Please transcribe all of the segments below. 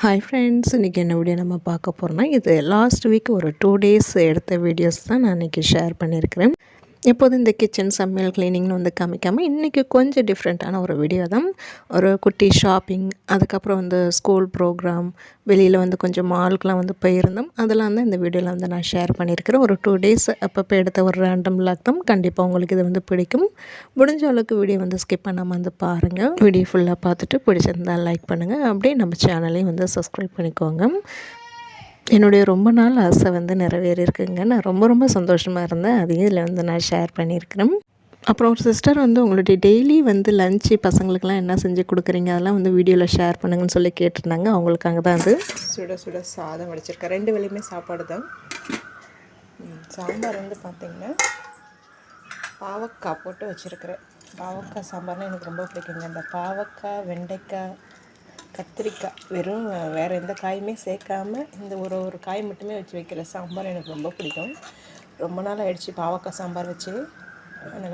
Hi friends, இன்றைக்கி என்ன video நம்ம பார்க்க போகிறோம்னா, இது லாஸ்ட் வீக் ஒரு 2 டேஸ் எடுத்த வீடியோஸ் தான் நான் இன்றைக்கி ஷேர் பண்ணியிருக்கிறேன். எப்போதும் இந்த கிச்சன் சமையல் கிளீனிங்னு வந்து காமிக்காமல் இன்றைக்கி கொஞ்சம் டிஃப்ரெண்ட்டான ஒரு வீடியோ தான். ஒரு குட்டி ஷாப்பிங், அதுக்கப்புறம் வந்து ஸ்கூல் ப்ரோக்ராம், வெளியில் வந்து கொஞ்சம் மாலுக்கெலாம் வந்து போயிருந்தோம். அதெல்லாம் தான் இந்த வீடியோவில் வந்து நான் ஷேர் பண்ணியிருக்கிறேன். ஒரு 2 டேஸ் அப்பப்போ எடுத்த ஒரு ரேண்டம் விளாக் தான். கண்டிப்பாக உங்களுக்கு இது வந்து பிடிக்கும். முடிஞ்ச அளவுக்கு வீடியோ வந்து ஸ்கிப் பண்ணாமல் வந்து பாருங்கள். வீடியோ ஃபுல்லாக பார்த்துட்டு பிடிச்சிருந்தால் லைக் பண்ணுங்கள். அப்படியே நம்ம சேனலையும் வந்து சப்ஸ்கிரைப் பண்ணிக்கோங்க. என்னுடைய ரொம்ப நாள் ஆசை வந்து நிறைவேறியிருக்குங்க. நான் ரொம்ப சந்தோஷமாக இருந்தேன். அதையும் இதில் வந்து நான் ஷேர் பண்ணியிருக்கிறேன். அப்புறம் ஒரு சிஸ்டர் வந்து உங்களுடைய டெய்லி வந்து லஞ்சு பசங்களுக்கெல்லாம் என்ன செஞ்சு கொடுக்குறீங்க, அதெல்லாம் வந்து வீடியோவில் ஷேர் பண்ணுங்கன்னு சொல்லி கேட்டிருந்தாங்க. அவங்களுக்காக தான் அது சுட சுட சாதம் வடிச்சிருக்கேன். 2 வேளையுமே சாப்பாடு தான். சாம்பார் வந்து பார்த்திங்கன்னா பாவக்காய் போட்டு வச்சுருக்கிறேன். பாவக்காய் சாம்பார்னால் எனக்கு ரொம்ப பிடிக்குங்க. இந்த பாவக்காய், வெண்டைக்காய், கத்திரிக்காய், வெறும் வேறு எந்த காயுமே சேர்க்காமல் இந்த ஒரு காய் மட்டுமே வச்சு வைக்கிற சாம்பார் எனக்கு ரொம்ப பிடிக்கும். ரொம்ப நாள் ஆயிடுச்சு பாவக்காய் சாம்பார் வச்சு.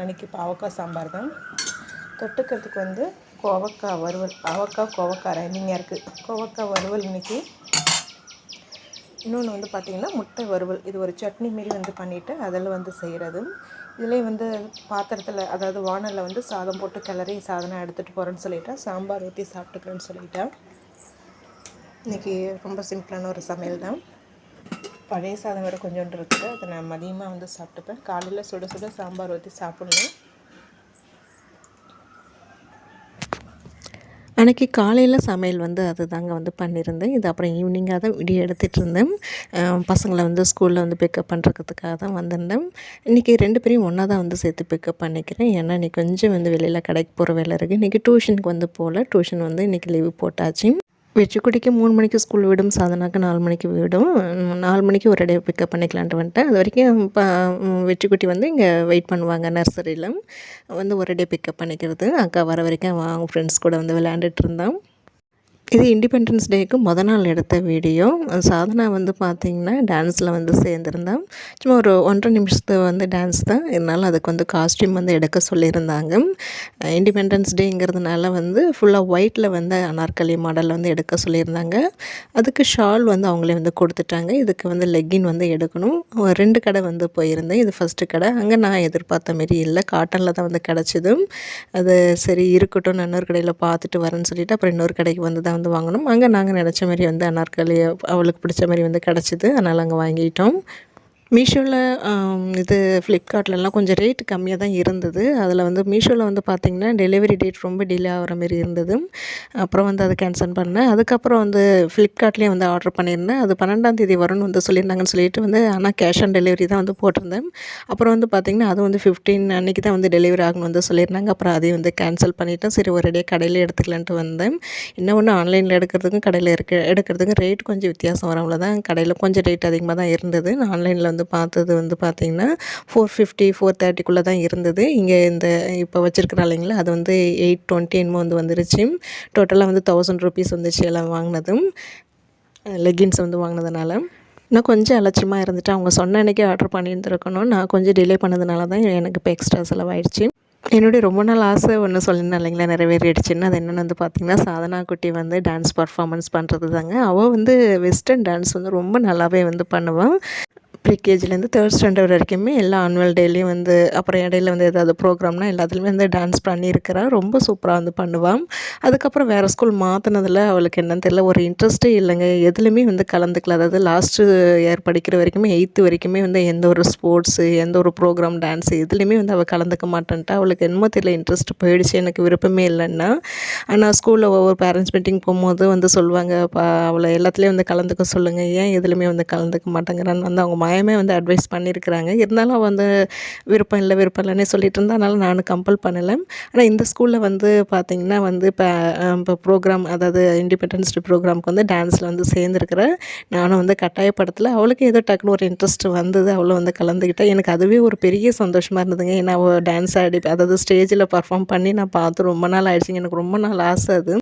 அன்றைக்கி பாவக்காய் சாம்பார் தான். தொட்டுக்கிறதுக்கு வந்து கோவக்காய் வறுவல், கோவக்காய் ரைமிங்காக இருக்குது. கோவக்காய் வறுவல் இன்றைக்கி. இன்னொன்று வந்து பார்த்திங்கன்னா முட்டை வறுவல். இது ஒரு சட்னி மாரி வந்து பண்ணிவிட்டு அதில் வந்து செய்கிறது. இதிலே வந்து பாத்திரத்தில், அதாவது வானலில் வந்து சாதம் போட்டு கிளறி சாதம் எடுத்துகிட்டு போகிறேன்னு சொல்லிட்டேன். சாம்பார் ஊற்றி சாப்பிட்டுக்கிறேன்னு சொல்லிட்டேன். இன்றைக்கி ரொம்ப சிம்பிளான ஒரு சமையல் தான். பழைய சாதம் வேறு கொஞ்சோண்டு இருக்குது. அதை நான் மதியமாக வந்து சாப்பிட்டுப்பேன். காலையில் சுட சுட சாம்பார் ஊற்றி சாப்பிட்ணும். அன்றைக்கி காலையில் சமையல் வந்து அது தாங்க வந்து பண்ணியிருந்தேன். இது அப்புறம் ஈவினிங்காக தான் வீடியோ எடுத்துகிட்டு இருந்தேன். பசங்களை வந்து ஸ்கூலில் வந்து பிக்கப் பண்ணுறதுக்காக தான் வந்திருந்தேன். இன்றைக்கி 2 பேரையும் ஒன்றா தான் வந்து சேர்த்து பிக்கப் பண்ணிக்கிறேன். ஏன்னா இன்றைக்கி கொஞ்சம் வந்து வெளியில் கடைக்கு போகிற வேலை இருக்குது. இன்றைக்கி டியூஷனுக்கு வந்து போகல. டியூஷன் வந்து இன்றைக்கி லீவு போட்டாச்சு. வெற்றிக்குட்டிக்கு 3 மணிக்கு ஸ்கூல் விடும், சாதனாக்கு 4 மணிக்கு விடும். 4 மணிக்கு ஒரு டே பிக்கப் பண்ணிக்கலான்ட்டு வந்துட்டேன். அது வரைக்கும் வெற்றிக்குட்டி வந்து இங்கே வெயிட் பண்ணுவாங்க நர்சரியில். வந்து ஒரு டே பிக்கப் பண்ணிக்கிறது. அக்கா வர வரைக்கும் அவங்க ஃப்ரெண்ட்ஸ் கூட வந்து விளையாண்டுட்டு இருந்தான். இது இண்டிபெண்டன்ஸ் டேக்கு நாள் எடுத்த வீடியோ. சாதனா வந்து பார்த்திங்கன்னா டான்ஸில் வந்து சேர்ந்துருந்தான். சும்மா ஒரு 1.5 நிமிஷத்து வந்து டான்ஸ் தான். இருந்தாலும் அதுக்கு வந்து காஸ்ட்யூம் வந்து எடுக்க சொல்லியிருந்தாங்க. இண்டிபெண்டன்ஸ் டேங்கிறதுனால வந்து ஃபுல்லாக ஒயிட்டில் வந்து அனார்கலி மாடலில் வந்து எடுக்க சொல்லியிருந்தாங்க. அதுக்கு ஷால் வந்து அவங்களே வந்து கொடுத்துட்டாங்க. இதுக்கு வந்து லெக்கின் வந்து எடுக்கணும். 2 கடை வந்து போயிருந்தேன். இது ஃபஸ்ட்டு கடை. அங்கே நான் எதிர்பார்த்த மாரி இல்லை, காட்டனில் தான் வந்து கிடச்சிது. அது சரி இருக்கட்டும், நான் இன்னொரு கடையில் பார்த்துட்டு வரேன்னு சொல்லிவிட்டு அப்புறம் இன்னொரு கடைக்கு வந்து தான் வந்து வாங்கணும். அங்கே நாங்கள் நினச்ச மாதிரி வந்து அனார்கலி அவளுக்கு பிடிச்ச மாதிரி வந்து கிடச்சிது. அதனால் அங்கே வாங்கிட்டோம். மீஷோவில் இது ஃப்ளிப்கார்ட்லலாம் கொஞ்சம் ரேட்டு கம்மியாக தான் இருந்தது. அதில் வந்து மீஷோவில் வந்து பார்த்திங்கன்னா டெலிவரி டேட் ரொம்ப டிலே ஆகிற மாரி இருந்தது. அப்புறம் வந்து அதை கேன்சல் பண்ணேன். அதுக்கப்புறம் வந்து ஃப்ளிப்கார்ட்லேயே வந்து ஆர்டர் பண்ணியிருந்தேன். அது 12ஆம் தேதி வரும்னு வந்து சொல்லியிருந்தாங்கன்னு சொல்லிட்டு வந்து, ஆனால் கேஷ் ஆன் டெலிவரி தான் வந்து போட்டிருந்தேன். அப்புறம் வந்து பார்த்திங்கன்னா அது வந்து 15 அன்றைக்கி தான் வந்து டெலிவரி ஆகணும்னு வந்து சொல்லியிருந்தாங்க. அப்புறம் அதையும் வந்து கேன்சல் பண்ணிவிட்டேன். சரி ஒரேடியே கடையில் எடுத்துக்கலான்ட்டு வந்தேன். என்ன ஒன்று, ஆன்லைனில் எடுக்கிறதுக்கும் கடையில் எடுக்கிறதுக்கும் ரேட் கொஞ்சம் வித்தியாசம் வரும், அவ்வளோதான். கடையில் கொஞ்சம் ரேட் அதிகமாக தான் இருந்தது. நான் ஆன்லைனில் வந்து பார்த்தது வந்து பார்த்திங்கன்னா 450 430 தான் இருந்தது. இங்கே இந்த இப்போ வச்சுருக்கிறா இல்லைங்களா, அது வந்து 820 என்னமோ வந்து வந்துருச்சு. டோட்டலாக வந்து 1000 ருபீஸ் வந்துச்சு எல்லாம் வாங்கினதும், லெகின்ஸ் வந்து வாங்கினதுனால. நான் கொஞ்சம் அலட்சியமாக இருந்துட்டு அவங்க சொன்ன அன்றைக்கே ஆர்டர் பண்ணியிருந்துருக்கணும். நான் கொஞ்சம் டிலே பண்ணதுனால தான் எனக்கு இப்போ எக்ஸ்ட்ரா செலவாயிடுச்சு. என்னுடைய ரொம்ப நாள் ஆசை ஒன்று சொல்லியிருந்தேன் இல்லைங்களா, நிறைவேறிடுச்சுன்னு. அது என்னென்னு வந்து பார்த்திங்கன்னா, சாதனா குட்டி வந்து டான்ஸ் பர்ஃபார்மன்ஸ் பண்ணுறது தாங்க. அவள் வந்து வெஸ்டர்ன் டான்ஸ் வந்து ரொம்ப நல்லாவே வந்து பண்ணுவாள். ப்ரீகேஜிலேருந்து 3rd ஸ்டாண்டர்ட் வரைக்குமே எல்லா ஆனுவல் டேலையும் வந்து, அப்புறம் இடையில வந்து ஏதாவது ப்ரோக்ராம்னா எல்லாத்துலேயுமே வந்து டான்ஸ் பண்ணியிருக்கிறா. ரொம்ப சூப்பராக வந்து பண்ணுவாள். அதுக்கப்புறம் வேறு ஸ்கூல் மாற்றினதில் அவளுக்கு என்னன்னு தெரியல, ஒரு இன்ட்ரெஸ்ட்டே இல்லைங்க. எதுலேயுமே வந்து கலந்துக்கல. அதாவது லாஸ்ட்டு இயர் படிக்கிற வரைக்குமே 8th வரைக்குமே வந்து எந்த ஒரு ஸ்போர்ட்ஸு, எந்த ஒரு ப்ரோக்ராம் டான்ஸு எதுலேயுமே வந்து அவள் கலந்துக்க மாட்டேன்ட்டா. அவளுக்கு என்னமோ தெரியல, இன்ட்ரெஸ்ட் போயிடுச்சு. எனக்கு விருப்பமே இல்லைன்னா. ஆனால் ஸ்கூலில் ஒவ்வொரு பேரண்ட்ஸ் மீட்டிங் போகும்போது வந்து சொல்லுவாங்க, அவளை எல்லாத்துலேயும் வந்து கலந்துக்க சொல்லுங்கள், ஏன் எதுலேயுமே வந்து கலந்துக்க மாட்டேங்கிறான்னு வந்து அவங்க மாயமே வந்து அட்வைஸ் பண்ணியிருக்கிறாங்க. இருந்தாலும் அவள் வந்து விருப்பம் இல்லைன்னே சொல்லிட்டு இருந்தா. அதனால் நானும் கம்பல் பண்ணலை. ஆனால் இந்த ஸ்கூலில் வந்து பார்த்திங்கன்னா வந்து இப்போ ப்ரோக்ராம், அதாவது இண்டிபெண்டன்ஸ் டே ப்ரோக்ராமுக்கு வந்து டான்ஸில் வந்து சேர்ந்துருக்கிறேன். நானும் வந்து கட்டாயப்படுத்தலை. அவளுக்கு ஏதோ டக்குன்னு ஒரு இன்ட்ரெஸ்ட் வந்தது, அவளும் வந்து கலந்துக்கிட்டா. எனக்கு அதுவே ஒரு பெரிய சந்தோஷமாக இருந்ததுங்க. ஏன்னா அவள் டான்ஸ் ஆடி, அதாவது ஸ்டேஜில் பர்ஃபார்ம் பண்ணி நான் பார்த்து ரொம்ப நாள் ஆயிடுச்சுங்க. எனக்கு ரொம்ப நாள் ஆசை அது.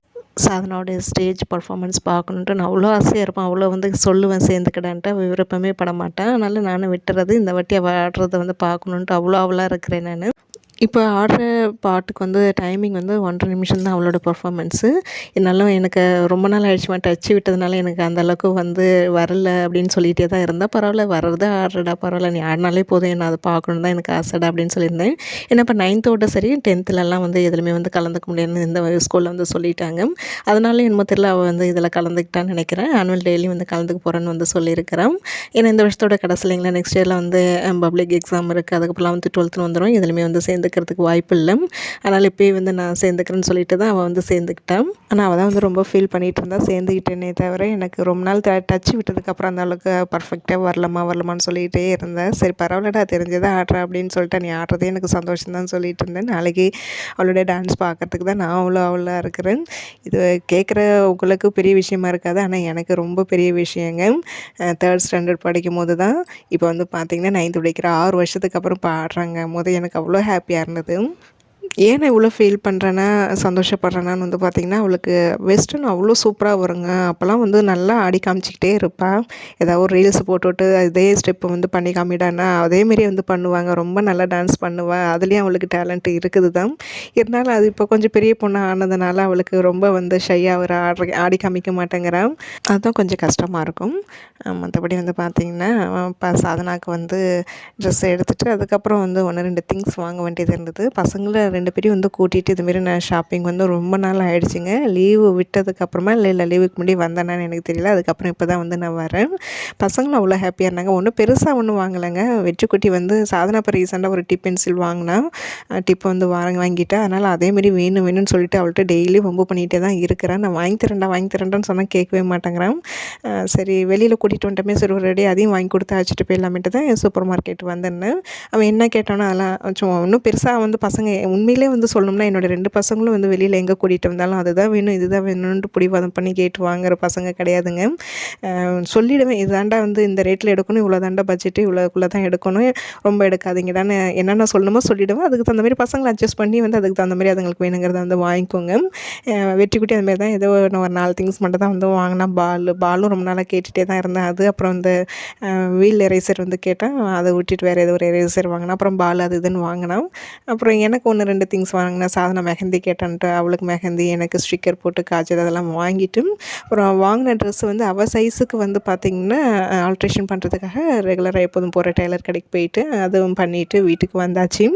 சாதனாவுடைய ஸ்டேஜ் பர்ஃபார்மன்ஸ் பார்க்கணுன்ட்டு நான் அவ்வளோ ஆசையாக இருப்பேன். அவ்வளோ வந்து சொல்லுவேன் சேர்ந்துக்கிடான்ட்டு. விருப்பமே பட மாட்டேன். அதனால் நானும் விட்டுறது. இந்த வாட்டி அவள் ஆடுறத வந்து பார்க்கணுன்ட்டு அவ்வளோ அவளாக இருக்கிறேன் நான். இப்போ ஆடுற பாட்டுக்கு வந்து டைமிங் வந்து 1 1/2 நிமிஷம் தான் அவளோட பெர்ஃபார்மன்ஸு. இருந்தாலும் எனக்கு ரொம்ப நாள் ஆயிடுச்சும்மா டச்சு விட்டதுனால எனக்கு அந்த அளவுக்கு வந்து வரல அப்படின்னு சொல்லிட்டே தான் இருந்தேன். பரவாயில்ல வர்றத ஆடுறடா பரவாயில்ல நீ ஆடினாலே போதும் என்ன அதை பார்க்கணுன்னு தான் எனக்கு ஆசைடா அப்படின்னு சொல்லியிருந்தேன். ஏன்னா இப்போ 9த்தோட சரி 10த்துலலாம் வந்து எதுலையுமே வந்து கலந்துக்க முடியாதுன்னு இந்த ஸ்கூலில் வந்து சொல்லிட்டாங்க. அதனால என்னமோ தெரியல அவள் வந்து இதில் கலந்துக்கிட்டான்னு நினைக்கிறேன். ஆனுவல் டேலையும் வந்து கலந்துக்க போகிறேன்னு வந்து சொல்லியிருக்கிறேன். ஏன்னா இந்த வருஷத்தோட கடைசிலைங்களா நெக்ஸ்ட் இயரில் வந்து பப்ளிக் எக்ஸாம் இருக்குது. அதுக்கப்புறம் 11th 12th வந்துடும். எதுலையுமே வந்து சேர்ந்துக்கிறதுக்கு வாய்ப்பு இல்லை. அதனால் இப்போயே வந்து நான் சேர்ந்துக்கிறேன்னு சொல்லிட்டு தான் அவள் வந்து சேர்ந்துக்கிட்டான். ஆனால் அவள் தான் வந்து ரொம்ப ஃபீல் பண்ணிகிட்டு இருந்தா சேர்ந்துக்கிட்டேனே தவிர எனக்கு ரொம்ப நாள் டச்சு விட்டதுக்கப்புறம் அந்த அளவுக்கு பர்ஃபெக்டாக வரலமான்னு சொல்லிகிட்டே இருந்தேன். சரி பரவாயில்லடா தெரிஞ்சதை ஆடுறா அப்படின்னு சொல்லிட்டு நீ ஆடுறதே எனக்கு சந்தோஷம் தான் சொல்லிட்டு இருந்தேன். நாளைக்கு அவளோட டான்ஸ் பார்க்கறதுக்கு தான் நான் அவளாக இருக்கிறேன். இது கேட்குற உங்களுக்கு பெரிய விஷயமா இருக்காது, ஆனால் எனக்கு ரொம்ப பெரிய விஷயங்க. 3rd ஸ்டாண்டர்ட் படிக்கும் போது தான் இப்போ வந்து பார்த்திங்கன்னா 9th படிக்கிற 6 வருஷத்துக்கு அப்புறம் பாடுறாங்க போது எனக்கு அவ்வளோ ஹாப்பியாக இருந்தது. ஏன் நான் இவ்வளோ ஃபீல் பண்ணுறேன்னா சந்தோஷப்படுறேன்னான்னு வந்து பார்த்திங்கன்னா அவளுக்கு வெஸ்டர்ன் அவ்வளோ சூப்பராக வருங்க. அப்போல்லாம் வந்து நல்லா ஆடி காமிச்சிக்கிட்டே இருப்பாள். ஏதாவது ஒரு ரீல்ஸ் போட்டுவிட்டு இதே ஸ்டெப்பு வந்து பண்ணி காமிடான்னா அதேமாரி வந்து பண்ணுவாங்க. ரொம்ப நல்லா டான்ஸ் பண்ணுவாள். அதுலேயும் அவளுக்கு டேலண்ட் இருக்குது தான். இருந்தாலும் அது இப்போ கொஞ்சம் பெரிய பொண்ணாக ஆனதுனால அவளுக்கு ரொம்ப வந்து ஷையாக ஒரு ஆடி காமிக்க மாட்டேங்கிறான். அதுதான் கொஞ்சம் கஷ்டமாக இருக்கும். மற்றபடி வந்து பார்த்திங்கன்னா சாதனாவுக்கு வந்து ட்ரெஸ் எடுத்துகிட்டு அதுக்கப்புறம் வந்து 1 2 திங்ஸ் வாங்க வேண்டியது இருந்தது. பசங்களை 2 பேரையும் வந்து கூட்டிகிட்டு இதுமாரி நான் ஷாப்பிங் வந்து ரொம்ப நாள் ஆகிடுச்சிங்க. லீவு விட்டதுக்கப்புறமா இல்லை லீவுக்கு முன்னாடி வந்தேனான்னு எனக்கு தெரியல. அதுக்கப்புறம் இப்போ தான் வந்து நான் வரேன். பசங்களும் அவ்வளோ ஹாப்பியாக இருந்தாங்க. ஒன்றும் பெருசாக ஒன்றும் வாங்கலைங்க. வெற்றிக்குட்டி வந்து சாதனா இப்போ ரீசெண்டாக ஒரு டிப் பென்சில் வாங்கினா டிப்பை வந்து வாங்கிட்டா. அதனால் அதேமாரி வேணும்னு சொல்லிட்டு அவள்கிட்ட டெய்லி வம்பு பண்ணிகிட்டே தான் இருக்கிறேன். நான் வாங்கி தரேன்டான்னு சொன்னால் கேட்கவே மாட்டேங்கிறான். சரி வெளியில் கூட்டிகிட்டு வந்துட்டோமே சரி ஒரு ரெடி அதையும் வாங்கி கொடுத்து அழைச்சிட்டு போயிடலாமேட்டு தான் சூப்பர் மார்க்கெட் வந்தேன்னு. அவன் என்ன கேட்டானோ அதெல்லாம் சும்மா ஒன்றும் பெருசாக வந்து பசங்க உண்மையிலே வந்து சொல்லணும்னா என்னோடய 2 பசங்களும் வந்து வெளியில் எங்கே கூட்டிகிட்டு வந்தாலும் அதுதான் வேணும் இதுதான் வேணும்ன்ட்டு பிடிவாதம் பண்ணி கேட்டு வாங்குகிற பசங்க கிடையாதுங்க. சொல்லிவிடுவேன் இதாண்டா வந்து இந்த ரேட்டில் எடுக்கணும், இவ்வளோ தாண்டா பட்ஜெட்டு, இவ்வளோக்குள்ளே தான் எடுக்கணும், ரொம்ப எடுக்காதீங்கடான்னு என்னென்ன சொல்லணுமோ சொல்லிவிடுவேன். அதுக்கு தகுந்த மாதிரி பசங்களை அட்ஜஸ்ட் பண்ணி வந்து அதுக்கு தகுந்த மாதிரி அதுங்களுக்கு வேணுங்கிறத வந்து வாங்கிக்கோங்க. வெற்றிக்குட்டி அதுமாரி தான் ஏதோ ஒரு 4 திங்ஸ் மட்டும் தான் வந்து வாங்கினா. பாலும் ரொம்ப நாளாக கேட்டுகிட்டே தான் இருந்தேன். அது அப்புறம் இந்த வீல் எரேசர் வந்து கேட்டேன். அதை விட்டுட்டு வேறு ஏதோ ஒரு எரேசர் வாங்கினா. அப்புறம் பால் அது இதுன்னு வாங்கினான். அப்புறம் எனக்கு 1 2 திங்ஸ் வாங்கினேன். சாதனை மெஹந்தி கேட்டான்ட்டு அவளுக்கு மெஹந்தி, எனக்கு ஸ்டிக்கர் போட்டு காய்ச்சது அதெல்லாம் வாங்கிட்டு அப்புறம் வாங்கின ட்ரெஸ் வந்து அவள் சைஸுக்கு வந்து பார்த்திங்கன்னா ஆல்ட்ரேஷன் பண்ணுறதுக்காக ரெகுலராக எப்போதும் போகிற டெய்லர் கடைக்கு போயிட்டு அதுவும் பண்ணிவிட்டு வீட்டுக்கு வந்தாச்சு.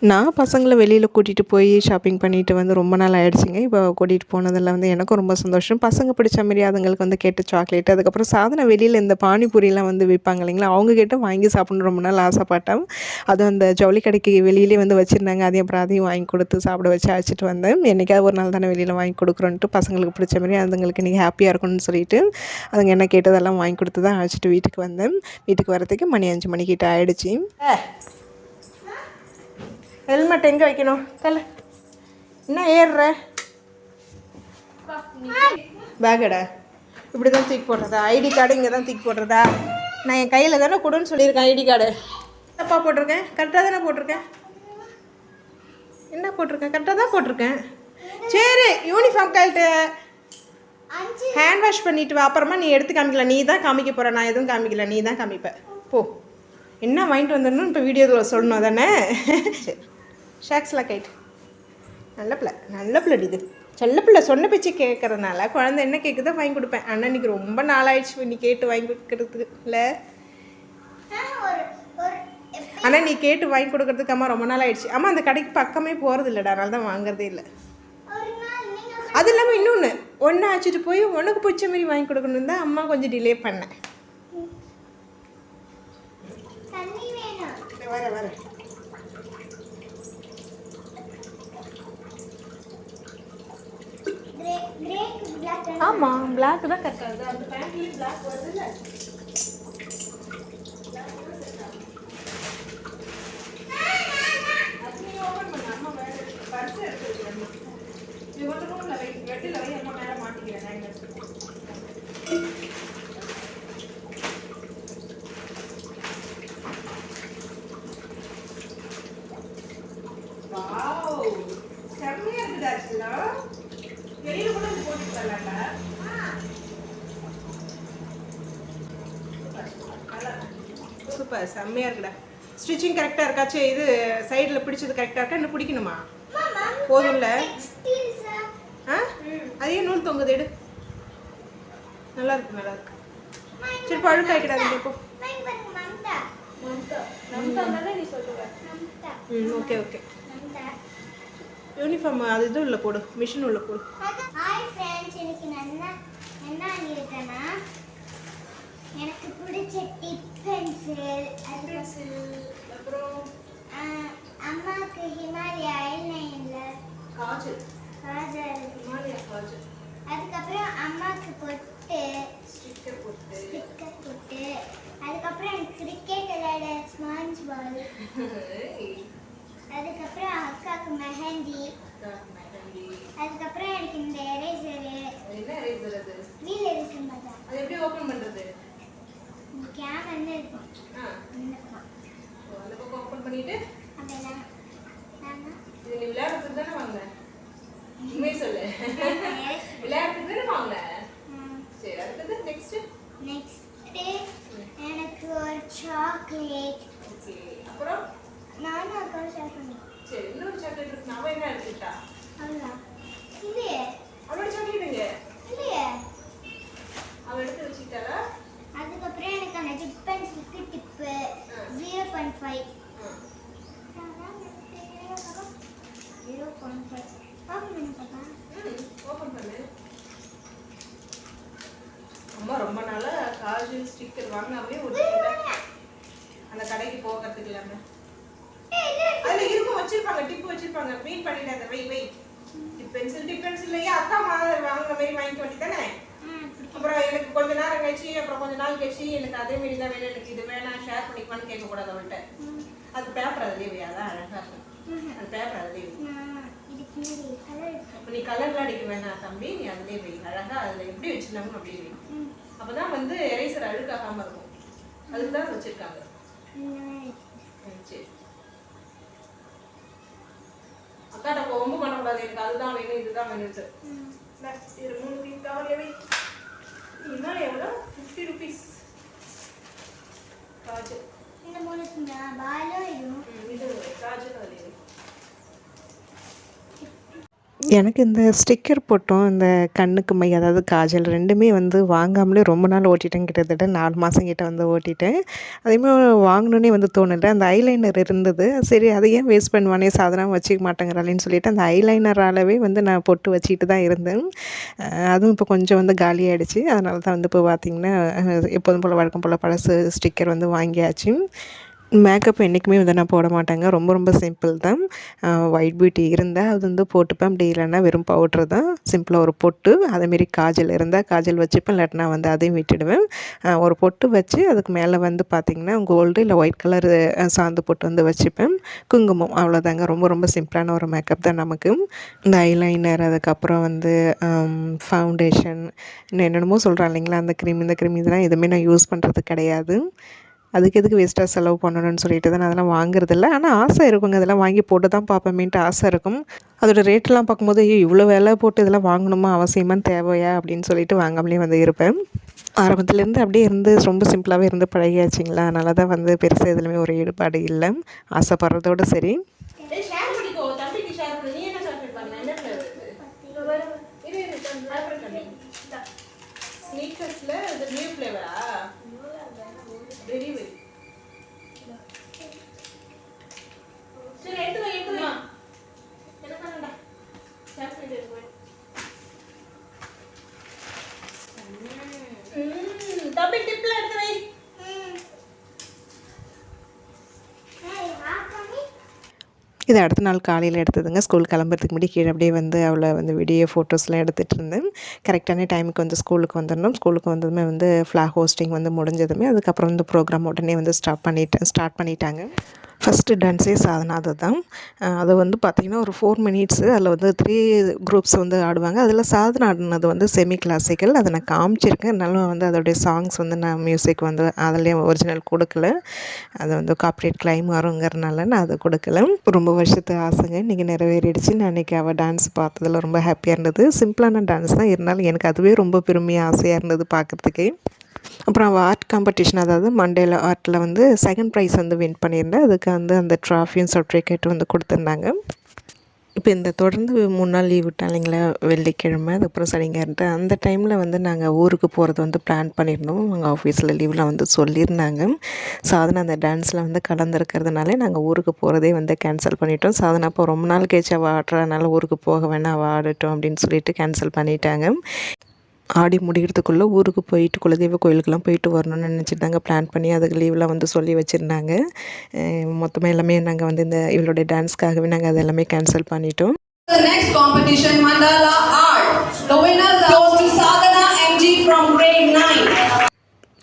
நான் பசங்களை வெளியில் கூட்டிகிட்டு போய் ஷாப்பிங் பண்ணிட்டு வந்து ரொம்ப நாள் ஆகிடுச்சிங்க. இப்போ கூட்டிகிட்டு போனதில் வந்து எனக்கும் ரொம்ப சந்தோஷம். பசங்க பிடிச்ச மாரி அதுங்களுக்கு வந்து கேட்ட சாக்லேட்டு, அதுக்கப்புறம் சாதனை வெளியில் இந்த பானிபூரியெலாம் வந்து விற்பாங்க இல்லைங்களா, அவங்கக்கிட்ட வாங்கி சாப்பிட்ணும் ரொம்ப நாள் ஆசைப்பட்டேன். அதுவும் அந்த ஜவுளி கடைக்கு வெளியிலே வந்து வச்சுருந்தாங்க. அதையும் வாங்கி கொடுத்து சாப்பிட வச்சு அழைச்சிட்டு வந்தேன். என்றைக்காவது ஒரு நாள் தானே வெளியில் வாங்கி கொடுக்குறோன்ட்டு பசங்களுக்கு பிடிச்ச மாதிரி அதுங்களுக்கு இன்றைக்கி ஹாப்பியாக இருக்கணும்னு சொல்லிட்டு அதுங்க என்ன கேட்டதெல்லாம் வாங்கி கொடுத்து தான் அழைச்சிட்டு வீட்டுக்கு வந்தேன். வீட்டுக்கு வரதுக்கு மணி 5 மணிக்கிட்ட ஆகிடுச்சி. ஹெல்மெட் எங்கே வைக்கணும் தலை என்ன ஏறுற பேக்கடா இப்படி தான் தூக்கி போடுறதா? ஐடி கார்டு இங்கே தான் தூக்கி போடுறதா? நான் என் கையில் தானே கொடுன்னு சொல்லியிருக்கேன். ஐடி கார்டு தப்பாக போட்டிருக்கேன்? கரெக்டாக தானே போட்டிருக்கேன்? என்ன போட்டிருக்கேன்? கரெக்டாக தான் போட்டிருக்கேன். சரி யூனிஃபார்ம் கழட்டு, ஹேண்ட் வாஷ் பண்ணிவிட்டு வா. அப்புறமா நீ எடுத்து காமிக்கல, நீ தான் காமிக்க போகிற, நான் எதுவும் காமிக்கல, நீ தான் காமிப்ப. போ. என்ன வாங்கிட்டு வந்துடணும் இப்போ வீடியோவில் சொல்லணும் தானே? சரி ஷாக்ஸ்லாம் கைட்டு. நல்ல பிள்ளை இது செல்ல பிள்ளை. சொன்ன பேச்சு கேட்குறதுனால குழந்தை என்ன கேட்குதோ வாங்கி கொடுப்பேன். ஆனால் இன்றைக்கி ரொம்ப நாளாயிடுச்சு நீ கேட்டு வாங்கி கொடுக்கறதுக்கு இல்லை. ஆனால் நீ கேட்டு வாங்கி கொடுக்கறதுக்கு அம்மா ரொம்ப நாள் ஆயிடுச்சு. அம்மா அந்த கடைக்கு பக்கமே போகிறது இல்லைடா, அதனால தான் வாங்குறதே இல்லை. அது இல்லாமல் இன்னொன்று ஒன்று அழைச்சிட்டு போய் உனக்கு பிடிச்ச மாதிரி வாங்கி கொடுக்கணும் தான் அம்மா கொஞ்சம் டிலே பண்ணேன். வர ஆமாம் பிளாக் தான் கரெக்டாக இருக்குது. அந்த பேண்ட்லேயும் பிளாக் வருது இல்லை. அது நீ ஓப்பன் பண்ண அம்மா வேறு பர்ஸ் எடுத்து வச்சுக்கணும். நீ ஒன்று ரூமில் வை, வெட்டில் வை, அம்மா மேலே மாட்டிக்கிறேன். வாவ் செம்மையாக இருக்குதா ஆச்சுங்களா? வெளியில் கூட இது போட்டு வரலாம்டா. சூப்பர் செம்மையாக இருக்குடா. ஸ்டிச்சிங் கரெக்டாக இருக்காச்சு? இது சைடில் பிடிச்சது கரெக்டாக இருக்கா? இன்னும் பிடிக்கணுமா? போதும்ல. ஆ அதே நூல் தொங்குது, எடு. நல்லா இருக்கு, நல்லா இருக்கு. சரி பழுக்க ஆகிக்கிடாது இப்போ. Okay okay. யூனிஃபார்ம் அது இது உள்ள போடு, மிஷின் உள்ள போடு. ஹாய் ஃப்ரெண்ட்ஸ், எனக்கு என்ன பண்ணியிருக்கேன்னா எனக்கு பிடிச்ச டிப் பென்சில், அப்புறம் அம்மாவுக்கு ஹிமாலயா ஐலைனர் காஜல், காஜல், காஜல், அதுக்கப்புறம் அம்மாவுக்கு பொட்டு ஸ்டிக்கர் போட்டு, அதுக்கப்புறம் எனக்கு கிரிக்கெட் விளையாட ஸ்பாஞ்ச் பால், அதுக்கப்புறம் அக்காவுக்கு மெஹந்தி, அதுக்கப்புறம் எனக்கு இந்த எரேசரு. என்ன எரேசர் அது? வீல் எரேசர் மாதிரி. அது எப்படி ஓபன் பண்றது? இந்த கேமரா இருக்கும். அந்த பக்கம் ஓபன் பண்ணிட்டு அதெல்லாம் இது நீ விளையாடுறதுக்கு தானே வாங்க? உண்மையை சொல்லு. விளையாடுறதுக்கு தானே வாங்க? சரி, அடுத்தது நெக்ஸ்ட் எனக்கு ஒரு சாக்லேட். ஓகே, அப்புறம் நானும் அக்காவும் ஷேர் பண்ணேன். சரி, இன்னொரு சாக்லேட் இருக்கு. அவ என்ன எடுத்துட்டா? அவ்வளோ இல்லையே. அவளோட சாக்லேட்டுங்க இல்லையே. அவ எடுத்து வச்சுக்கிட்டாளா? அதுக்கப்புறம் எனக்கு அந்த டிப் பென்சிலுக்கு டிப்பு 0.5. 0.5 ஓப்பன் பண்ணி பாப்பா. ஓபன் பண்ணு. அம்மா ரொம்ப நாளா காஜல் ஸ்டிக்கர் வாங்காமலே ஒட்டிக்கிட்டா. அந்த கடைக்கு போகிறதுக்கு இல்லாம அதுல இருக்கும், வச்சிருப்பாங்க, டிப் வச்சிருப்பாங்க. மீன் பண்ணிடாத, வை. டிப் பென்சில் அக்கா வாங்குற மாதிரி வாங்கிக்க வேண்டியதானே? அப்புறம் எனக்கு கொஞ்ச நேரம் கழிச்சு, அப்புறம் கொஞ்ச நாள் கழிச்சு எனக்கு அதே மாரி தான் வேணும், எனக்கு இது வேணாம், ஷேர் பண்ணிக்குவான்னு கேட்கக்கூடாது அவள்கிட்ட. அது பேப்பர் அதுலேயே வை, அதான் அழகா இருக்கும். அது பேப்பர் அதுலேயே வை. அப்போ நீ கலர்லாம் அடிக்க வேணாம் தம்பி, நீ அதுலேயே வை அழகா. அதில் எப்படி வச்சிருந்தாங்க அப்படியே வை. அப்போதான் வந்து எரேசர் அழுக்காகாமல் இருக்கும். அதுக்கு தான் வச்சிருக்காங்க. சரி, அக்காட்ட ரொம்ப பண்ணக்கூடாது, எனக்கு அதுதான் வேணும் இதுதான் வேணும் சார். இது 3 பீஸ் கவர்லேயே இன்னும் எவ்வளோ? 50 rupees. காஜல் இந்த மூணு பாலும் இது காஜல் அதுலேயே. எனக்கு இந்த ஸ்டிக்கர் போட்டோம், இந்த கண்ணுக்கு மை, அதாவது காஜல் ரெண்டுமே வந்து வாங்காமலே ரொம்ப நாள் ஓட்டிட்டேன். கிட்டத்தட்ட 4 மாதம் கிட்ட வந்து ஓட்டிட்டேன். அதேமாதிரி வாங்கணுன்னே வந்து தோணலை. அந்த ஐலைனர் இருந்தது, சரி அதை ஏன் வேஸ்ட் பண்ணுவானே, சாதனம் வச்சுக்க மாட்டேங்கிறாளேன்னு சொல்லிட்டு அந்த ஐலைனராலவே வந்து நான் பொட்டு வச்சுக்கிட்டு தான் இருந்தேன். அதுவும் இப்போ கொஞ்சம் வந்து காலியாகிடுச்சு. அதனால தான் வந்து இப்போ பார்த்திங்கன்னா எப்போதும் போல் வழக்கம் போல் பழசு ஸ்டிக்கர் வந்து வாங்கியாச்சு. மேக்கப் என்றைக்குமே வந்து நான் போட மாட்டேங்க. ரொம்ப சிம்பிள் தான். ஒயிட் பியூட்டி இருந்தால் அது வந்து போட்டுப்பேன், அப்படி இல்லைன்னா வெறும் பவுட்ரு தான். சிம்பிளாக ஒரு பொட்டு, அதேமாரி காஜல் இருந்தால் காஜல் வச்சுப்பேன், இல்லாட்டினா வந்து அதையும் விட்டுடுவேன். ஒரு பொட்டு வச்சு அதுக்கு மேலே வந்து பார்த்திங்கன்னா கோல்டு இல்லை ஒயிட் கலர் சாந்து பொட்டு வந்து வச்சுப்பேன். குங்குமம், அவ்வளோதாங்க. ரொம்ப சிம்பிளான ஒரு மேக்கப் தான் நமக்கு. இந்த ஐலைனர், அதுக்கப்புறம் வந்து ஃபவுண்டேஷன், இன்னும் என்னென்னமோ சொல்கிறேன் இல்லைங்களா, அந்த க்ரீம் இந்த க்ரீம், இதெல்லாம் எதுவுமே நான் யூஸ் பண்ணுறது கிடையாது. அதுக்கு எதுக்கு வேஸ்ட்டாக செலவு பண்ணணும்னு சொல்லிட்டு தான் நான் அதெல்லாம் வாங்குறதில்ல. ஆனால் ஆசை இருக்குங்க, இதெல்லாம் வாங்கி போட்டு தான் பார்ப்போமேன்ட்டு ஆசை இருக்கும். அதோட ரேட்டெலாம் பார்க்கும்போது ஐயோ இவ்வளோ விலை போட்டு இதெல்லாம் வாங்கணுமா, அவசியமாக தேவையா அப்படின்னு சொல்லிட்டு வாங்காமலே வந்து இருப்பேன். ஆரம்பத்துலேருந்து அப்படியே இருந்து ரொம்ப சிம்பிளாகவே இருந்து பழகியாச்சுங்களா, அதனால தான் வந்து பெருசாக இதுலையுமே ஒரு ஈடுபாடு இல்லை. ஆசைப்படுறதோடு சரி. ஷேர் பண்ணிக்கோ தம்பிக்கு, ஷேர் பண்ணி. நீ என்ன சாப்பிட்டு பாருங்க, என்ன ஃப்ளேவர் ஸ்னீக்கர்ஸ்ல இது நியூ ஃப்ளேவரா? Very very. சரி எடுத்து வை என்ன பண்ணடா, ஷேர் பண்ணிட்டு போய். தம்பி டிப்ல எடுத்து வை. இது அடுத்த நாள் காலையில் எடுத்ததுங்க. ஸ்கூல் கிளம்புறதுக்கு முன்னாடி கீழே அப்படியே வந்து அவளை வந்து வீடியோ ஃபோட்டோஸ்லாம் எடுத்துகிட்டு இருந்தேன். கரெக்டான டைமுக்கு வந்து ஸ்கூலுக்கு வந்துடணும். ஸ்கூலுக்கு வந்ததுமே வந்து ஃப்ளாக் ஹோஸ்டிங் வந்து முடிஞ்சதுமே அதுக்கப்புறம் வந்து ப்ரோக்ராம் உடனே வந்து ஸ்டார்ட் பண்ணிட்டாங்க. ஃபஸ்ட்டு டான்ஸே சாதனா அதுதான். அது வந்து பார்த்திங்கன்னா ஒரு 4 மினிட்ஸு. அதில் வந்து 3 குரூப்ஸ் வந்து ஆடுவாங்க. அதில் சாதனா ஆடினது வந்து செமி கிளாசிக்கல். அதை நான் காமிச்சிருக்கேன். இருந்தாலும் வந்து அதோடைய சாங்ஸ் வந்து நான் மியூசிக் வந்து அதுலேயும் ஒரிஜினல் கொடுக்கல. அது வந்து காப்பிரைட் கிளைம் வருங்கிறனால நான் அதை கொடுக்கல. ரொம்ப வருஷத்து ஆசைங்க இன்றைக்கி நிறைவேறிடுச்சு. நான் இன்றைக்கி அவள் டான்ஸ் பார்த்ததில் ரொம்ப ஹாப்பியாக இருந்தது. சிம்பிளான டான்ஸ் தான், இருந்தாலும் எனக்கு அதுவே ரொம்ப பெருமையாக ஆசையாக இருந்தது பார்க்குறதுக்கே. அப்புறம் ஆர்ட் காம்படிஷன், அதாவது மண்டேல ஆர்ட்டில் வந்து செகண்ட் ப்ரைஸ் வந்து வின் பண்ணியிருந்தேன். அதுக்கு வந்து அந்த ட்ராஃபியும் சர்டிஃபிகேட்டும் வந்து கொடுத்துருந்தாங்க. இப்போ இந்த தொடர்ந்து 3 நாள் லீவ் விட்டாங்க இல்லைங்களா, வெள்ளிக்கிழமை அதுக்கப்புறம் சனிக்கிழமை, அந்த டைமில் வந்து நாங்கள் ஊருக்கு போகிறது வந்து பிளான் பண்ணியிருந்தோம். எங்கள் ஆஃபீஸில் லீவில் வந்து சொல்லியிருந்தாங்க. சாதனை அந்த டான்ஸில் வந்து கலந்துருக்கிறதுனால நாங்கள் ஊருக்கு போகிறதே வந்து கேன்சல் பண்ணிட்டோம். சாதனை அப்போ ரொம்ப நாள் கழிச்சு அவள் ஆடுறதுனால ஊருக்கு போக வேணாம், அவள் ஆடட்டும் அப்படின்னு சொல்லிட்டு கேன்சல் பண்ணிட்டாங்க. ஆடி முடிகிறதுக்குள்ளே ஊருக்கு போயிட்டு குலதெய்வ கோயிலுக்கெல்லாம் போயிட்டு வரணும்னு நினச்சிட்டாங்க. பிளான் பண்ணி அதுக்கு லீவெலாம் வந்து சொல்லி வச்சுருந்தாங்க. மொத்தமாக எல்லாமே நாங்கள் வந்து இந்த இவளுடைய டான்ஸ்க்காகவே நாங்கள் அது எல்லாமே கேன்சல் பண்ணிட்டோம். The next competition, Mandala Art. The winners goes to Sadhana MG from grade 9.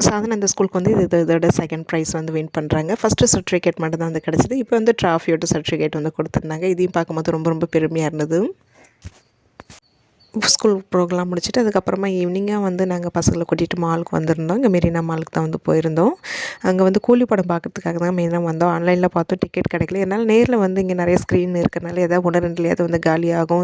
சாதனை அந்த ஸ்கூலுக்கு வந்து இதோட செகண்ட் ப்ரைஸ் வந்து வின் பண்ணுறாங்க. ஃபஸ்ட்டு சர்டிஃபிகேட் மட்டும் தான் வந்து கிடச்சிது. இப்போ வந்து ட்ராஃபியோட சர்டிஃபிகேட் வந்து கொடுத்துருந்தாங்க. இதையும் பார்க்கும்போது ரொம்ப ரொம்ப பெருமையாக இருந்தது. ஸ்கூல் ப்ரோக்ராம் முடிச்சுட்டு அதுக்கப்புறமா ஈவினிங்காக வந்து நாங்கள் பசங்களை கூட்டிகிட்டு மாலுக்கு வந்திருந்தோம். இங்கே மெரினா மாலுக்கு தான் வந்து போயிருந்தோம். அங்கே வந்து கூலி படம் பார்க்குறதுக்காக தான் மெயினாக வந்தோம். ஆன்லைனில் பார்த்தோம், டிக்கெட் கிடைக்கல. என்னால் நேரில் வந்து இங்கே நிறைய ஸ்க்ரீன் இருக்கிறனால ஏதாவது 1-2 வந்து காலியாகும்,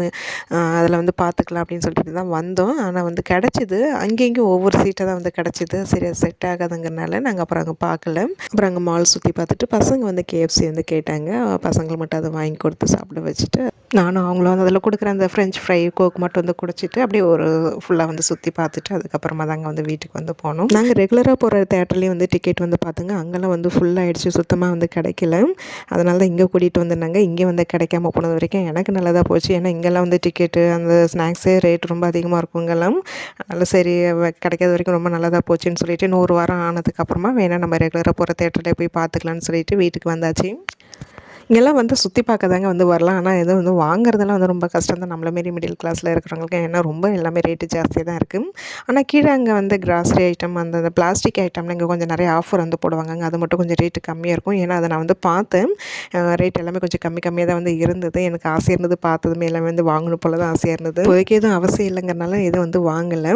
அதில் வந்து பார்த்துக்கலாம் அப்படின்னு சொல்லிட்டு தான் வந்தோம். ஆனால் வந்து கிடச்சிது. அங்கேயும் ஒவ்வொரு சீட்டை தான் வந்து கிடச்சிது. சரி அது செட் ஆகாதுங்கிறனால நாங்கள் அப்புறம் அங்கே பார்க்கல. அப்புறம் அங்கே மால் சுற்றி பார்த்துட்டு பசங்க வந்து KFC வந்து கேட்டாங்க. பசங்களுக்கு மட்டும் அதை வாங்கி கொடுத்து சாப்பிட வச்சுட்டு நானும் அவங்களும் வந்து அதில் கொடுக்குற அந்த ஃப்ரெஞ்ச் ஃப்ரை கோக் மட்டும் வந்து குடிச்சிட்டு அப்படியே ஒரு ஃபுல்லாக வந்து சுற்றி பார்த்துட்டு அதுக்கப்புறமா தாங்க வந்து வீட்டுக்கு வந்து போனோம். நாங்கள் ரெகுலராக போகிற தேட்டர்லேயும் வந்து டிக்கெட் வந்து பார்த்துங்க, அங்கெல்லாம் வந்து ஃபுல்லாகிடுச்சு, சுத்தமாக வந்து கிடைக்கல. அதனால தான் இங்கே கூட்டிகிட்டு வந்திருந்தாங்க. இங்கே வந்து கிடைக்காம போனது வரைக்கும் எனக்கு நல்லதாக போச்சு. ஏன்னா இங்கெல்லாம் வந்து டிக்கெட்டு அந்த ஸ்நாக்ஸே ரேட் ரொம்ப அதிகமாக இருக்கும் இங்கெல்லாம். அதனால் சரி கிடைக்காத வரைக்கும் ரொம்ப நல்லதாக போச்சுன்னு சொல்லிட்டு இன்னும் ஒரு வாரம் ஆனதுக்கப்புறமா வேணால் நம்ம ரெகுலராக போகிற தேட்டரில் போய் பார்த்துக்கலான்னு சொல்லிட்டு வீட்டுக்கு வந்தாச்சு. இங்கெல்லாம் வந்து சுற்றி பார்க்க தாங்க வந்து வரலாம். ஆனால் எதுவும் வந்து வாங்குறதெல்லாம் வந்து ரொம்ப கஷ்டம் தான் நம்மள மாரி மிடில் கிளாஸில் இருக்கிறவங்களுக்கு. ஏன்னா ரொம்ப எல்லாமே ரேட்டு ஜாஸ்தியாக தான் இருக்குது. ஆனால் கீழே அங்கே வந்து கிராசரி ஐட்டம், அந்த பிளாஸ்டிக் ஐட்டம்லாம் இங்கே கொஞ்சம் நிறைய ஆஃபர் வந்து போடுவாங்க. அது மட்டும் கொஞ்சம் ரேட்டு கம்மியாக இருக்கும். ஏன்னா அதை நான் வந்து பார்த்தேன். ரேட் எல்லாமே கொஞ்சம் கம்மியாக தான் வந்து இருந்தது. எனக்கு ஆசையாக இருந்தது, பார்த்ததுமே எல்லாமே வந்து வாங்கணும் போல தான் ஆசையாக இருந்தது. இப்போதைக்கு எதுவும் அவசியம் இல்லைங்கிறனால எதுவும் வந்து வாங்கலை.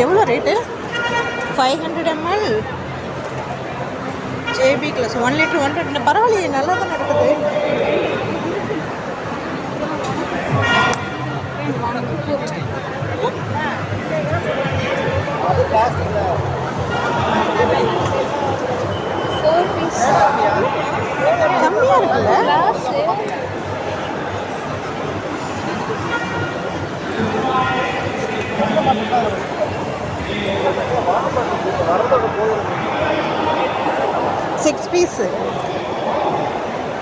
எவ்வளோ rate? 500 ml JB glass 1 litre 100. பரவாயில்லையே, நல்லா தான் நடக்குது. கம்மியாக இருக்குல்ல? சிக்ஸ் பீஸு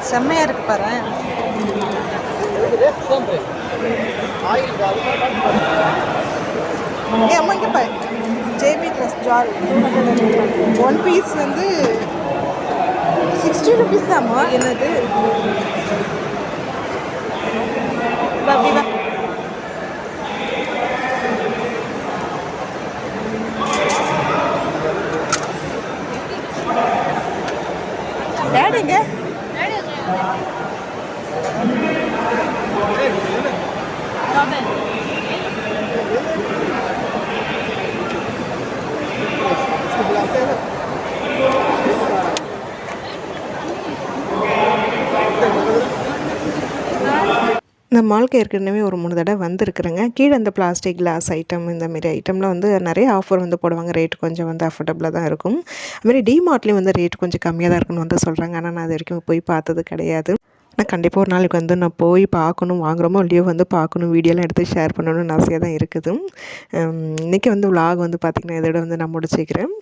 செம்மையாக இருக்குது பாரு. அம்மா இங்கே பாரு, JB ப்ளஸ் ஜார் 200 1 பீஸ் வந்து 60 rupees தாம்மா. என்னது அப்படி வா. டேடிங்க இந்த மால்க்கு ஏற்கனவே ஒரு 3 தடவை வந்திருக்குறேங்க. கீழே அந்த பிளாஸ்டிக் கிளாஸ் ஐட்டம் இந்தமாரி ஐட்டம்லாம் வந்து நிறைய ஆஃபர் வந்து போடுவாங்க. ரேட் கொஞ்சம் வந்து அஃபோர்டபுளாக தான் இருக்கும். அதுமாரி டிமார்ட்லேயும் வந்து ரேட் கொஞ்சம் கம்மியாக தான் இருக்குன்னு வந்து சொல்கிறாங்க. ஆனால் நான் அது வரைக்கும் போய் பார்த்தது கிடையாது. நான் கண்டிப்பாக ஒரு நாளைக்கு வந்து நான் போய் பார்க்கணும், வாங்குகிறோமோ இல்லையோ வந்து பார்க்கணும், வீடியோலாம் எடுத்து ஷேர் பண்ணணும்னு ஆசையாக தான் இருக்குது. இன்றைக்கி வந்து விலாக் வந்து பார்த்திங்கன்னா இதோட வந்து நான் முடிச்சுக்கிறேன்.